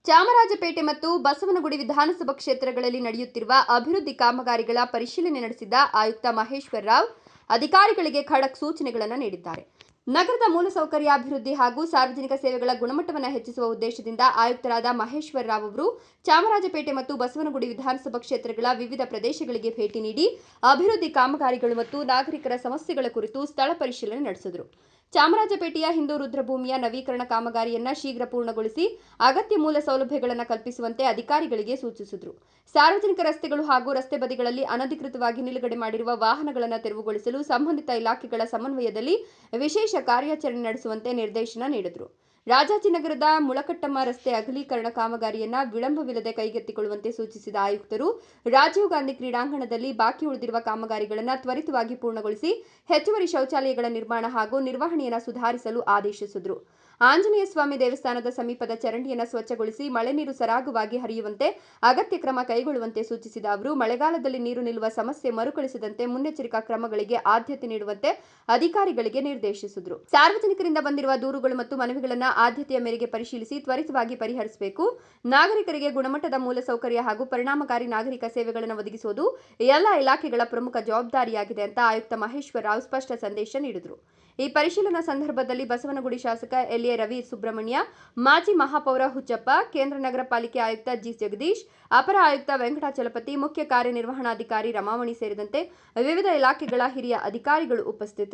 ಚಾಮರಾಜಪೇಟೆ ಮತ್ತು ಬಸವನಗುಡಿ ವಿಧಾನಸಭಾ ಕ್ಷೇತ್ರಗಳಲ್ಲಿ ನಡೆಯುತ್ತಿರುವ ಅಭಿವೃದ್ಧಿ ಕಾಮಗಾರಿಗಳ ಪರಿಶೀಲನೆ ನಡೆಸಿದ ಆಯುಕ್ತ ಮಹೇಶ್ವರ್ ರಾವ್ ಅಧಿಕಾರಿಗಳಿಗೆ ಖಡಕ್ ಸೂಚನೆಗಳನ್ನು ನೀಡಿದ್ದಾರೆ. ನಗರದ ಮೂಲಸೌಕರ್ಯಾಭಿವೃದ್ಧಿ ಹಾಗೂ ಸಾರ್ವಜನಿಕ ಸೇವೆಗಳ ಗುಣಮಟ್ಟವನ್ನು ಹೆಚ್ಚಿಸುವ ಉದ್ದೇಶದಿಂದ ಆಯುಕ್ತರಾದ ಮಹೇಶ್ವರ್ ರಾವ್ ಅವರು ಚಾಮರಾಜಪೇಟೆ ಮತ್ತು ಬಸವನಗುಡಿ ವಿಧಾನಸಭಾ ಕ್ಷೇತ್ರಗಳ ವಿವಿಧ ಪ್ರದೇಶಗಳಿಗೆ ಭೇಟಿ ನೀಡಿ ಅಭಿವೃದ್ಧಿ ಕಾಮಗಾರಿಗಳು ಮತ್ತು ನಾಗರಿಕರ ಸಮಸ್ಯೆಗಳ ಕುರಿತು ಸ್ಥಳ ಪರಿಶೀಲನೆ ನಡೆಸಿದರು. ಚಾಮರಾಜಪೇಟೆಯ ಹಿಂದೂ ರುದ್ರಭೂಮಿಯ ನವೀಕರಣ ಕಾಮಗಾರಿಯನ್ನು ಶೀಘ್ರ ಪೂರ್ಣಗೊಳಿಸಿ ಅಗತ್ಯ ಮೂಲ ಸೌಲಭ್ಯಗಳನ್ನು ಕಲ್ಪಿಸುವಂತೆ ಅಧಿಕಾರಿಗಳಿಗೆ ಸೂಚಿಸಿದರು. ಸಾರ್ವಜನಿಕ ರಸ್ತೆಗಳು ಹಾಗೂ ರಸ್ತೆ ಬದಿಗಳಲ್ಲಿ ಅನಧಿಕೃತವಾಗಿ ನಿಲುಗಡೆ ಮಾಡಿರುವ ವಾಹನಗಳನ್ನು ತೆರವುಗೊಳಿಸಲು ಸಂಬಂಧಿತ ಇಲಾಖೆಗಳ ಸಮನ್ವಯದಲ್ಲಿ ವಿಶೇಷ ಕಾರ್ಯಾಚರಣೆ ನಡೆಸುವಂತೆ ನಿರ್ದೇಶನ ನೀಡಿದರು. ರಾಜಾಜಿನಗರದ ಮುಳಕಟ್ಟಮ್ಮ ರಸ್ತೆ ಅಗಲೀಕರಣ ಕಾಮಗಾರಿಯನ್ನು ವಿಳಂಬವಿಲ್ಲದೆ ಕೈಗೆತ್ತಿಕೊಳ್ಳುವಂತೆ ಸೂಚಿಸಿದ ಆಯುಕ್ತರು ರಾಜೀವ್ ಗಾಂಧಿ ಕ್ರೀಡಾಂಗಣದಲ್ಲಿ ಬಾಕಿ ಉಳಿದಿರುವ ಕಾಮಗಾರಿಗಳನ್ನು ತ್ವರಿತವಾಗಿ ಪೂರ್ಣಗೊಳಿಸಿ ಹೆಚ್ಚುವರಿ ಶೌಚಾಲಯಗಳ ನಿರ್ಮಾಣ ಹಾಗೂ ನಿರ್ವಹಣೆಯನ್ನು ಸುಧಾರಿಸಲು ಆದೇಶಿಸಿದರು. ಆಂಜನೇಯ ಸ್ವಾಮಿ ದೇವಸ್ಥಾನದ ಸಮೀಪದ ಚರಂಡಿಯನ್ನು ಸ್ವಚ್ಛಗೊಳಿಸಿ ಮಳೆ ನೀರು ಸರಾಗವಾಗಿ ಹರಿಯುವಂತೆ ಅಗತ್ಯ ಕ್ರಮ ಕೈಗೊಳ್ಳುವಂತೆ ಸೂಚಿಸಿದ ಅವರು ಮಳೆಗಾಲದಲ್ಲಿ ನೀರು ನಿಲ್ಲುವ ಸಮಸ್ಯೆ ಮರುಕಳಿಸದಂತೆ ಮುನ್ನೆಚ್ಚರಿಕಾ ಕ್ರಮಗಳಿಗೆ ಆದ್ಯತೆ ನೀಡುವಂತೆ ಅಧಿಕಾರಿಗಳಿಗೆ ನಿರ್ದೇಶಿಸಿದರು. ಸಾರ್ವಜನಿಕರಿಂದ ಬಂದಿರುವ ದೂರುಗಳು ಮತ್ತು ಮನವಿಗಳನ್ನು ಆದ್ಯತೆಯ ಮೇರೆಗೆ ಪರಿಶೀಲಿಸಿ ತ್ವರಿತವಾಗಿ ಪರಿಹರಿಸಬೇಕು. ನಾಗರಿಕರಿಗೆ ಗುಣಮಟ್ಟದ ಮೂಲಸೌಕರ್ಯ ಹಾಗೂ ಪರಿಣಾಮಕಾರಿ ನಾಗರಿಕ ಸೇವೆಗಳನ್ನು ಒದಗಿಸುವುದು ಎಲ್ಲ ಇಲಾಖೆಗಳ ಪ್ರಮುಖ ಜವಾಬ್ದಾರಿಯಾಗಿದೆ ಅಂತ ಆಯುಕ್ತ ಮಹೇಶ್ವರ್ ರಾವ್ ಸ್ಪಷ್ಟ ಸಂದೇಶ ನೀಡಿದರು. ಈ ಪರಿಶೀಲನಾ ಸಂದರ್ಭದಲ್ಲಿ ಬಸವನಗುಡಿ ಶಾಸಕ ಎಲ್ ಎ ರವಿ ಸುಬ್ರಹ್ಮಣ್ಯ, ಮಾಜಿ ಮಹಾಪೌರ ಹುಚ್ಚಪ್ಪ, ಕೇಂದ್ರ ನಗರ ಪಾಲಿಕೆ ಆಯುಕ್ತ ಜಿ ಜಗದೀಶ್, ಅಪರ ಆಯುಕ್ತ ವೆಂಕಟಾಚಲಪತಿ, ಮುಖ್ಯ ಕಾರ್ಯನಿರ್ವಹಣಾಧಿಕಾರಿ ರಮಾಮಣಿ ಸೇರಿದಂತೆ ವಿವಿಧ ಇಲಾಖೆಗಳ ಹಿರಿಯ ಅಧಿಕಾರಿಗಳು ಉಪಸ್ಥಿತರಿದ್ದರು.